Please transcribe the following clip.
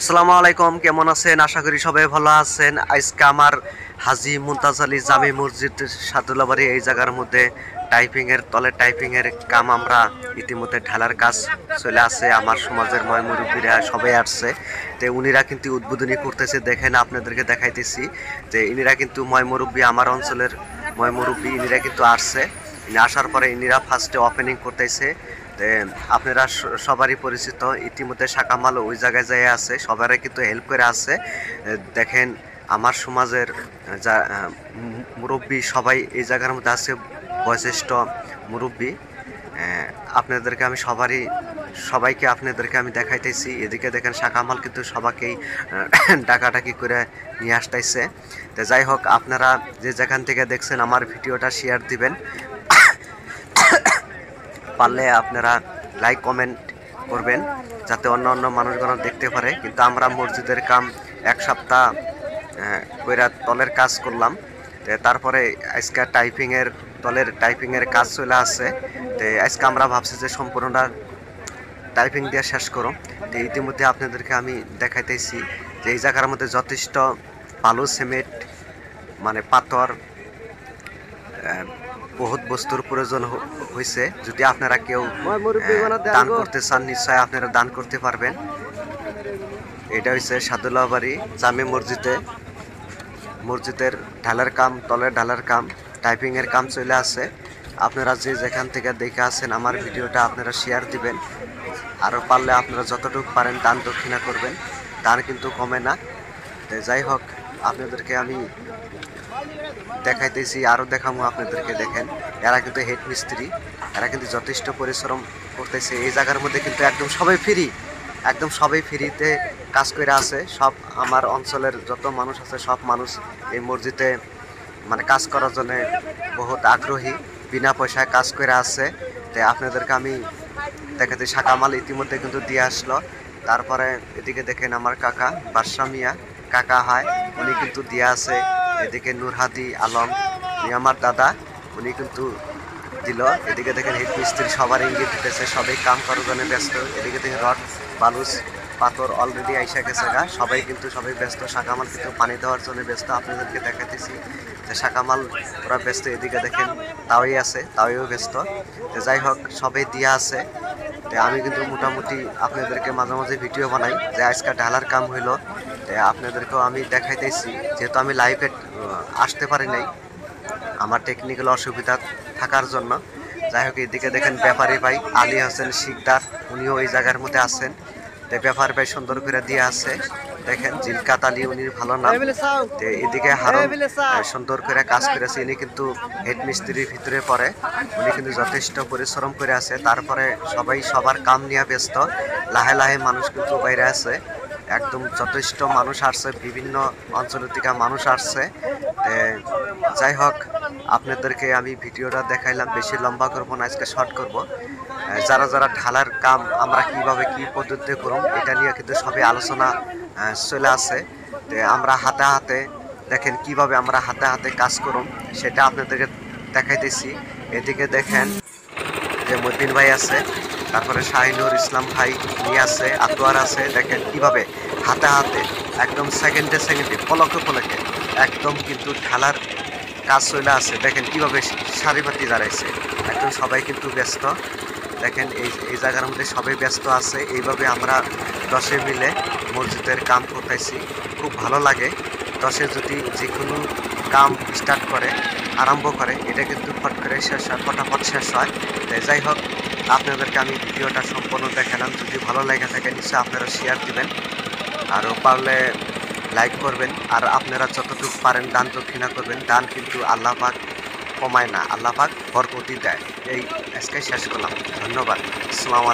আসসালামু আলাইকুম, কেমন আছেন? আশা করি সবাই ভালো আছেন। আজকে আমার হাজী মুমতাজ আলী জামে মসজিদ সাদুল্লাবাড়ি এই জায়গার মধ্যে টাইপিং এর কাম আমরা ইতিমধ্যে ঢালার কাজ চলে আসে। আমার সমাজের মুরব্বীরা সবাই আসছে, তো উনিরা কিন্তু উদ্বোধনী করতেছে। দেখেন, আপনাদেরকে দেখাইতেছি যে ইনিরা কিন্তু মুরব্বী, আমার অঞ্চলের মুরব্বী, ইনিরা কিন্তু আসছে। আসার পরে ইনিরা ফার্স্টে ওপেনিং করতেছে। আপনারা সবারই পরিচিত, ইতিমধ্যে শাকামাল ওই জায়গায় যাই আছে, সবারই কিন্তু হেল্প করে আছে। দেখেন, আমার সমাজের যা মুরব্বী সবাই এই জায়গার মধ্যে আছে, বয়োজ্যেষ্ঠ মুরব্বী। আপনাদেরকে আমি সবাইকে আপনাদেরকে আমি দেখাইতেছি। এদিকে দেখেন, শাকামাল কিন্তু সবাইকেই ডাকাডাকি করে নিয়ে আসতেছে। তো যাই হোক, আপনারা যে যেখান থেকে দেখছেন আমার ভিডিওটা শেয়ার দিবেন, পারলে আপনারা লাইক কমেন্ট করবেন যাতে অন্য অন্য মানুষগুলো দেখতে পারে। কিন্তু আমরা মসজিদের কাম এক সপ্তাহ কইরা তলের কাজ করলাম, তারপরে আজকে টাইপিংয়ের কাজ চলে আসছে। তো আজকে আমরা ভাবছি যে সম্পূর্ণটা টাইপিং দিয়ে শেষ করো। তো ইতিমধ্যে আপনাদেরকে আমি দেখাইতেছি যে এই জায়গার মধ্যে যথেষ্ট বালু, সিমেন্ট, মানে পাথর, বহুত বস্তুর প্রয়োজন হয়েছে। যদি আপনারা কেউ দান করতে চান, নিশ্চয় আপনারা দান করতে পারবেন। এটা হচ্ছে সাদুল্লাবাড়ি জামে মসজিদের তলের ঢালার কাম, টাইপিংয়ের কাম চলে আসে। আপনারা যে যেখান থেকে দেখে আছেন আমার ভিডিওটা আপনারা শেয়ার দিবেন। আরও পারলে আপনারা যতটুকু পারেন দান দক্ষিণা করবেন, দান কিন্তু কমে না। যাই হোক, আপনাদেরকে আমি দেখাইতেছি, আরও দেখাবো আপনাদেরকে। দেখেন, এরা কিন্তু হেড মিস্ত্রি, এরা কিন্তু যথেষ্ট পরিশ্রম করতেছে। এই জায়গার মধ্যে কিন্তু একদম সবাই ফ্রিতে কাজ করে আছে। সব আমার অঞ্চলের যত মানুষ আছে, সব মানুষ এই মসজিদে মানে কাজ করার জন্য বহুত আগ্রহী, বিনা পয়সায় কাজ করে আছে। তো আপনাদেরকে আমি দেখাতে, শাকামাল ইতিমধ্যে কিন্তু দিয়ে আসলো। তারপরে এদিকে দেখেন আমার কাকা বাদশা মিয়া, কাকা হয়, উনি কিন্তু দিয়ে আছে। এদিকে নুরহাদি আলম, উনি আমার দাদা, উনি কিন্তু দিল। এদিকে দেখেন হেড মিস্ত্রি সবার ইঙ্গিত দিতেছে, সবাই কাম করার জন্য ব্যস্ত। এদিকে দেখেন রড, বালুস, পাথর অলরেডি আইসা গেছে গা, সবাই ব্যস্ত। শাকামাল কিন্তু পানি দেওয়ার জন্য ব্যস্ত। আপনাদেরকে দেখাতেছি যে শাকামাল ওরা ব্যস্ত। এদিকে দেখেন তাওই ব্যস্ত। তো যাই হোক, সবাই দিয়া আছে। তো আমি কিন্তু মোটামুটি আপনাদেরকে মাঝে মাঝে ভিডিও বানাই যে আজকে ঢালার কাম হইলো। আপনাদেরকেও আমি দেখাইতেছি, যেহেতু আমি লাইভে আসতে পারি নাই আমার টেকনিক্যাল অসুবিধা থাকার জন্য। যাই হোক, এদিকে দেখেন ব্যাপারী ভাই আলী হোসেন শিকদার, উনিও এই জায়গার মধ্যে আছেন। তো ব্যাপারী ভাই সুন্দর করে দিয়ে আছে। দেখেন জিলকাত আলী, উনি ভালো নাম। তো এদিকে হারুন সুন্দর করে কাজ করেছে, ইনি কিন্তু হেড মিস্ত্রির ভিতরে পড়ে। উনি কিন্তু যথেষ্ট পরিশ্রম করে আছে। তারপরে সবাই সবার কাম নিয়ে ব্যস্ত। লাহে মানুষ কিন্তু বাইরে আছে, একদম যথেষ্ট মানুষ আসছে, বিভিন্ন অঞ্চল থেকে মানুষ আসছে। যাই হোক, আপনাদেরকে আমি ভিডিওটা দেখাইলাম, বেশি লম্বা করবো না, আজকে শর্ট করব। যারা ঢালার কাম আমরা কিভাবে কি পদ্ধতিতে করব, এটা নিয়ে কিন্তু সবই আলোচনা চলে আসে। আমরা হাতে দেখেন কিভাবে আমরা হাতে কাজ করব, সেটা আপনাদেরকে দেখাইতেছি। এদিকে দেখেন যে মতিন ভাই আছে, তারপরে শাহিনুর ইসলাম ভাই নিয়ে আছে, আতোয়ার আছে। দেখেন কিভাবে হাতে একদম সেকেন্ডে পলকে একদম কিন্তু ঢালার কাজ চলে আসে। দেখেন কিভাবে সারিপাতি দাঁড়াইছে, একদম সবাই কিন্তু ব্যস্ত। দেখেন এই জায়গার মধ্যে সবাই ব্যস্ত আছে। এইভাবে আমরা 10 মিলে মসজিদের কাম করতেছি, খুব ভালো লাগে। 10 যদি যে কোনো কাম স্টার্ট করে, আরম্ভ করে, এটা কিন্তু ফটাফট শেষ হয়। যাই হোক, আপনাদেরকে আমি ভিডিওটা সম্পূর্ণ দেখালাম। যদি ভালো লেগে থাকে নিশ্চয়ই আপনারা শেয়ার দিবেন, আরও পারলে লাইক করবেন। আর আপনারা যতটুকু পারেন দান দক্ষিণা করবেন। দান কিন্তু আল্লাহ পাক কমায় না, আল্লাহ পাক বরকতি দেয়। এই আজকে শেষ করলাম। ধন্যবাদ। আসসালামু আলাইকুম।